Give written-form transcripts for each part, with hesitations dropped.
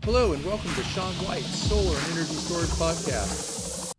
Hello and welcome to Sean White's Solar and Energy Storage Podcast.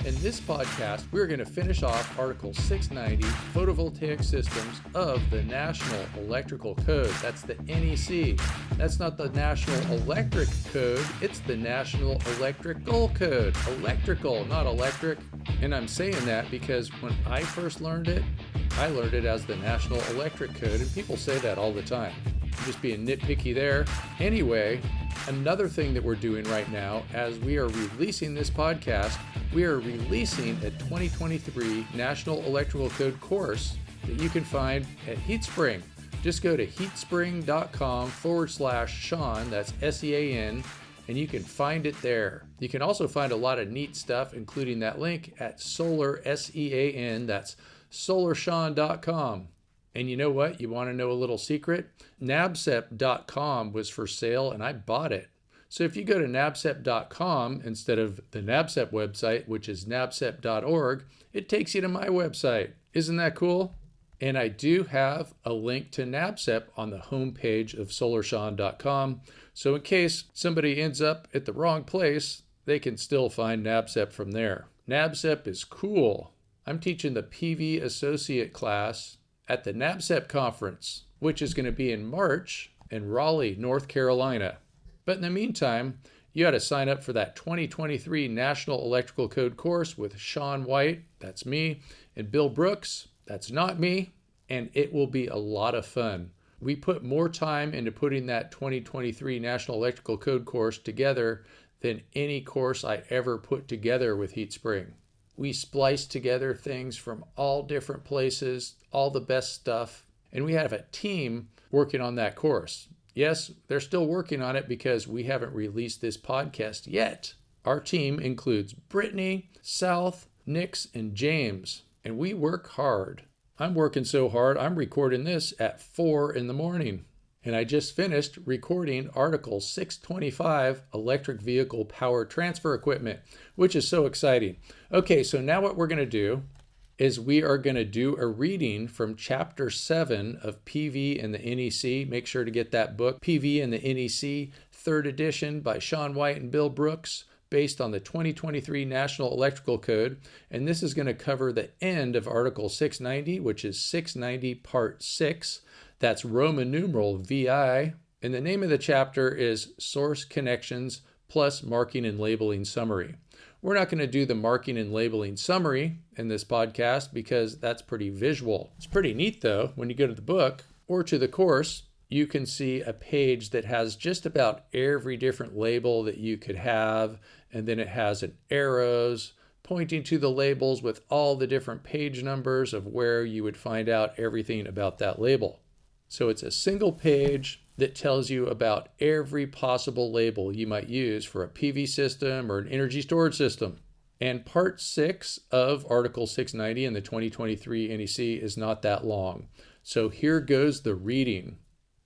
In this podcast, we're going to finish off Article 690, Photovoltaic Systems of the National Electrical Code. That's the NEC. That's not the National Electric Code, it's the National Electrical Code. Electrical, not electric. And I'm saying that because when I first learned it, I learned it as the National Electric Code, and people say that all the time. I'm just being nitpicky there. Anyway, another thing that we're doing right now, as we are releasing this podcast, we are releasing a 2023 National Electrical Code course that you can find at HeatSpring. Just go to heatspring.com/Sean, that's SEAN, and you can find it there. You can also find a lot of neat stuff, including that link at Solar, SEAN, that's solarsean.com. And you know what? You want to know a little secret? nabcep.com was for sale and I bought it. So if you go to nabcep.com instead of the NABCEP website, which is nabcep.org, it takes you to my website. Isn't that cool? And I do have a link to NABCEP on the homepage of solarsean.com. So in case somebody ends up at the wrong place, they can still find NABCEP from there. NABCEP is cool. I'm teaching the PV Associate class at the NABCEP conference, which is going to be in March in Raleigh, North Carolina. But in the meantime, you got to sign up for that 2023 National Electrical Code course with Sean White, that's me, and Bill Brooks, that's not me, and it will be a lot of fun. We put more time into putting that 2023 National Electrical Code course together than any course I ever put together with HeatSpring. We spliced together things from all different places, all the best stuff, and we have a team working on that course. Yes, they're still working on it because we haven't released this podcast yet. Our team includes Brittany, South, Nix, and James, and we work hard. I'm working so hard, I'm recording this at 4 in the morning. And I just finished recording Article 625, Electric Vehicle Power Transfer Equipment, which is so exciting. Okay, so now what we're going to do is we are going to do a reading from Chapter 7 of PV and the NEC. Make sure to get that book, PV and the NEC, 3rd edition by Sean White and Bill Brooks, based on the 2023 National Electrical Code. And this is going to cover the end of Article 690, which is 690 Part 6. That's Roman numeral VI, and the name of the chapter is Source Connections plus Marking and Labeling Summary. We're not going to do the marking and labeling summary in this podcast because that's pretty visual. It's pretty neat though. When you go to the book or to the course, you can see a page that has just about every different label that you could have, and then it has an arrows pointing to the labels with all the different page numbers of where you would find out everything about that label. So it's a single page that tells you about every possible label you might use for a PV system or an energy storage system. And Part 6 of Article 690 in the 2023 NEC is not that long. So here goes the reading.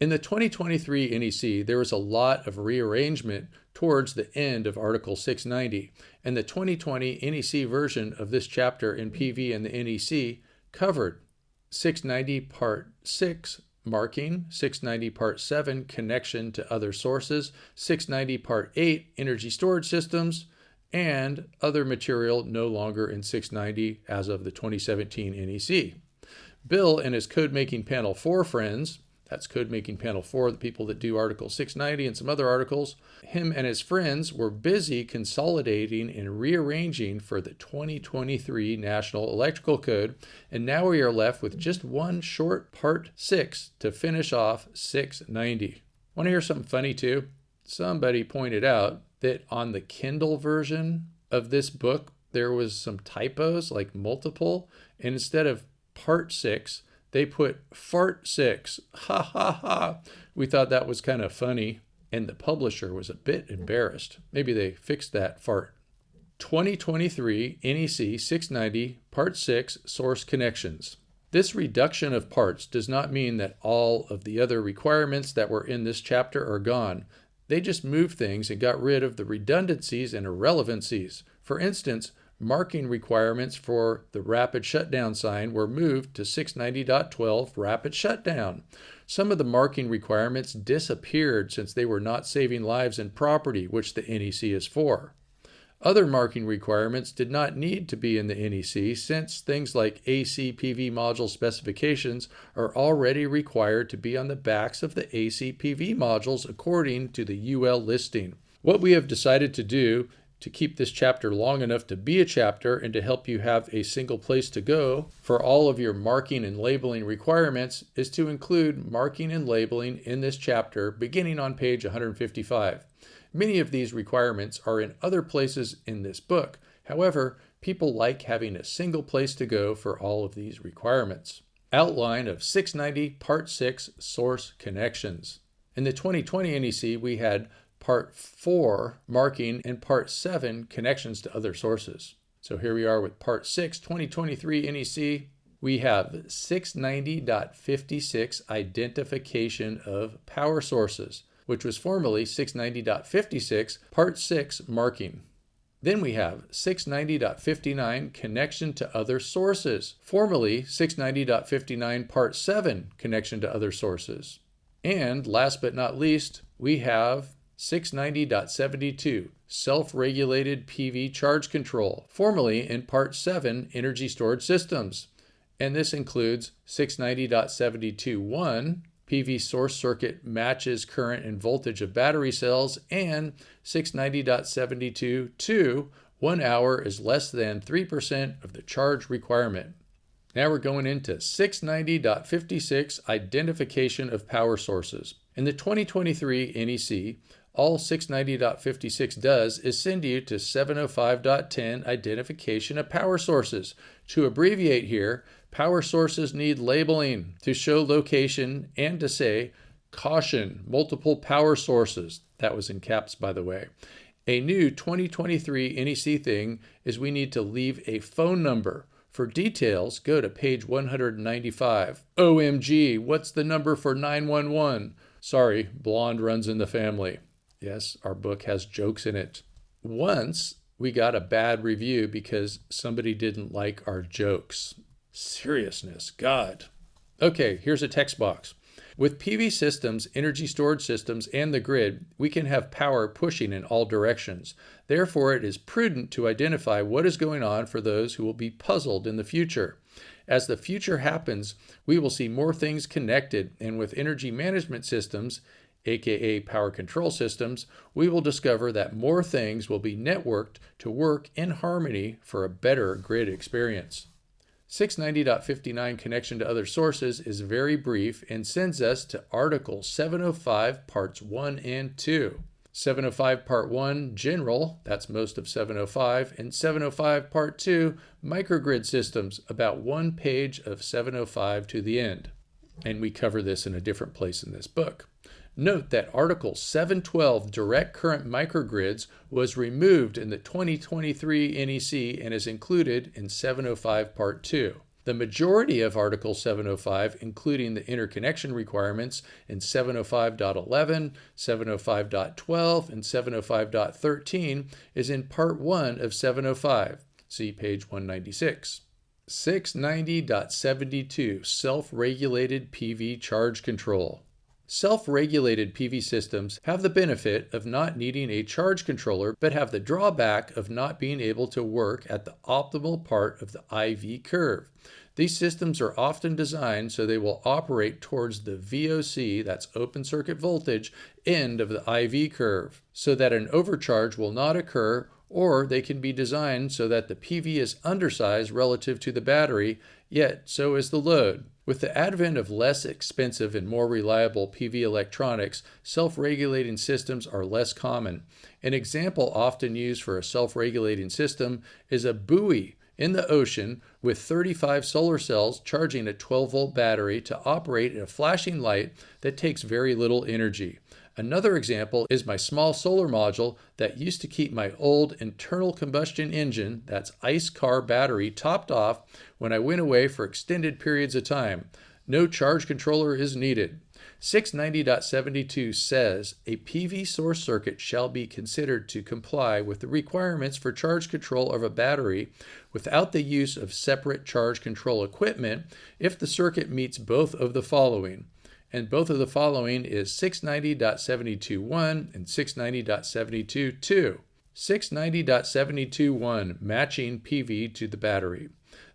In the 2023 NEC, there was a lot of rearrangement towards the end of Article 690, and the 2020 NEC version of this chapter in PV and the NEC covered 690 Part 6, Marking, 690 Part 7, Connection to Other Sources, 690 Part 8, Energy Storage Systems, and other material no longer in 690 as of the 2017 NEC. Bill and his Code-Making Panel 4 friends, that's Code-Making Panel 4, the people that do Article 690 and some other articles, him and his friends were busy consolidating and rearranging for the 2023 National Electrical Code, and now we are left with just one short Part 6 to finish off 690. Want to hear something funny too? Somebody pointed out that on the Kindle version of this book, there was some typos, like multiple, and instead of Part 6, they put Fart 6. Ha ha ha. We thought that was kind of funny, and the publisher was a bit embarrassed. Maybe they fixed that fart. 2023 NEC 690 Part 6 Source Connections. This reduction of parts does not mean that all of the other requirements that were in this chapter are gone. They just moved things and got rid of the redundancies and irrelevancies. For instance, marking requirements for the rapid shutdown sign were moved to 690.12 rapid shutdown. Some of the marking requirements disappeared since they were not saving lives and property, which the NEC is for. Other marking requirements did not need to be in the NEC since things like AC PV module specifications are already required to be on the backs of the AC PV modules according to the UL listing. What we have decided to do to keep this chapter long enough to be a chapter and to help you have a single place to go for all of your marking and labeling requirements is to include marking and labeling in this chapter beginning on page 155. Many of these requirements are in other places in this book. However, people like having a single place to go for all of these requirements. Outline of 690 Part 6 Source Connections. In the 2020 NEC, we had Part 4 Marking and Part 7 Connections to Other Sources. So here we are with Part 6 2023 NEC. We have 690.56 Identification of Power Sources, which was formerly 690.56 Part 6 Marking. Then we have 690.59 Connection to Other Sources, formerly 690.59 Part 7 Connection to Other Sources. And last but not least, we have 690.72 Self-Regulated PV Charge Control, formerly in Part 7 Energy Storage Systems. And this includes 690.72.1 PV source circuit matches current and voltage of battery cells, and 690.72.2 1 hour is less than 3% of the charge requirement. Now we're going into 690.56 Identification of Power Sources. In the 2023 NEC, all 690.56 does is send you to 705.10 Identification of Power Sources. To abbreviate here, power sources need labeling to show location and to say, caution, multiple power sources. That was in caps, by the way. A new 2023 NEC thing is we need to leave a phone number. For details, go to page 195. OMG, what's the number for 911? Sorry, blonde runs in the family. Yes, our book has jokes in it. Once we got a bad review because somebody didn't like our jokes. Seriousness, God. Okay, here's a text box. With PV systems, energy storage systems, and the grid, we can have power pushing in all directions. Therefore, it is prudent to identify what is going on for those who will be puzzled in the future. As the future happens, we will see more things connected, and with energy management systems, aka power control systems, we will discover that more things will be networked to work in harmony for a better grid experience. 690.59 Connection to Other Sources is very brief and sends us to Article 705 Parts 1 and 2. 705 Part 1 General, that's most of 705, and 705 Part 2 Microgrid Systems, about 1 page of 705 to the end. And we cover this in a different place in this book. Note that Article 712 Direct Current Microgrids was removed in the 2023 NEC and is included in 705 Part 2. The majority of Article 705, including the interconnection requirements in 705.11, 705.12, and 705.13, is in Part 1 of 705. See page 196. 690.72 Self-Regulated PV Charge Control. Self-regulated PV systems have the benefit of not needing a charge controller, but have the drawback of not being able to work at the optimal part of the IV curve. These systems are often designed so they will operate towards the VOC, that's open circuit voltage, end of the IV curve, so that an overcharge will not occur, or they can be designed so that the PV is undersized relative to the battery, yet so is the load. With the advent of less expensive and more reliable PV electronics, self-regulating systems are less common. An example often used for a self-regulating system is a buoy in the ocean with 35 solar cells charging a 12-volt battery to operate a flashing light that takes very little energy. Another example is my small solar module that used to keep my old internal combustion engine, that's ICE car battery, topped off when I went away for extended periods of time. No charge controller is needed. 690.72 says a PV source circuit shall be considered to comply with the requirements for charge control of a battery without the use of separate charge control equipment if the circuit meets both of the following. And both of the following is 690.72.1 and 690.72.2. 690.72.1 matching PV to the battery.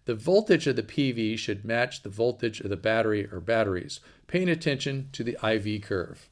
The voltage of the PV should match the voltage of the battery or batteries, paying attention to the IV curve.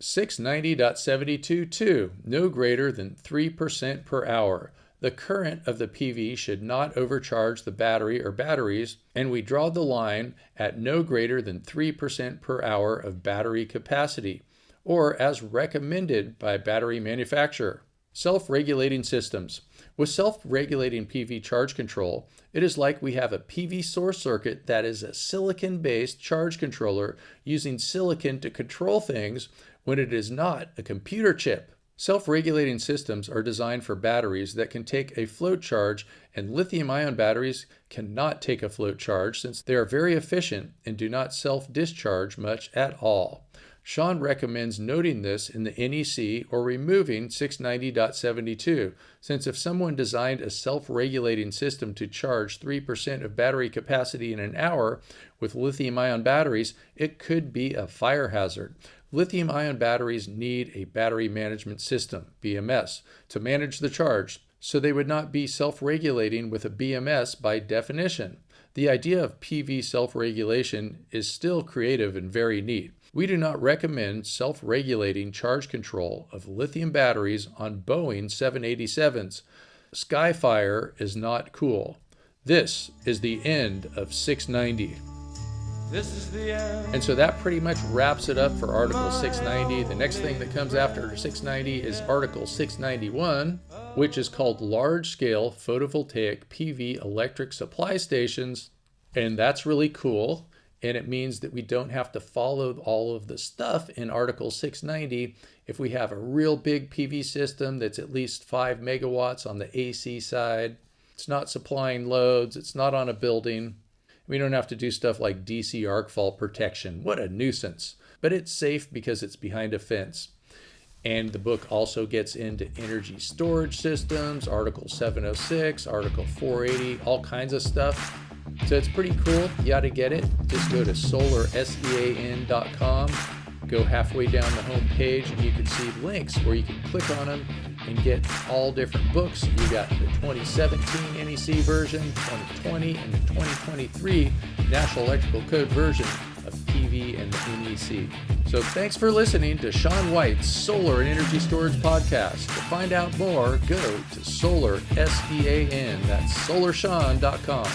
690.72.2, no greater than 3% per hour. The current of the PV should not overcharge the battery or batteries, and we draw the line at no greater than 3% per hour of battery capacity, or as recommended by battery manufacturer. Self-regulating systems. With self-regulating PV charge control, it is like we have a PV source circuit that is a silicon-based charge controller using silicon to control things when it is not a computer chip. Self-regulating systems are designed for batteries that can take a float charge, and lithium-ion batteries cannot take a float charge since they are very efficient and do not self-discharge much at all. Sean recommends noting this in the NEC or removing 690.72, since if someone designed a self-regulating system to charge 3% of battery capacity in an hour with lithium-ion batteries, it could be a fire hazard. Lithium-ion batteries need a battery management system, BMS, to manage the charge, so they would not be self-regulating with a BMS by definition. The idea of PV self-regulation is still creative and very neat. We do not recommend self-regulating charge control of lithium batteries on Boeing 787s. Skyfire is not cool. This is the end of 690. This is the end. And so that pretty much wraps it up for Article 690. The next thing that comes after 690 is Article 691, which is called Large-Scale Photovoltaic PV Electric Supply Stations. And that's really cool. And it means that we don't have to follow all of the stuff in Article 690 if we have a real big PV system that's at least 5 megawatts on the AC side. It's not supplying loads. It's not on a building. We don't have to do stuff like DC arc fault protection. What a nuisance. But it's safe because it's behind a fence. And the book also gets into energy storage systems, Article 706, Article 480, all kinds of stuff. So it's pretty cool. You ought to get it. Just go to solarsean.com. Go halfway down the home page and you can see links where you can click on them and get all different books. You got the 2017 NEC version, 2020, and the 2023 National Electrical Code version of PV and the NEC. So thanks for listening to Sean White's Solar and Energy Storage Podcast. To find out more, go to solarsean. That's solarsean.com.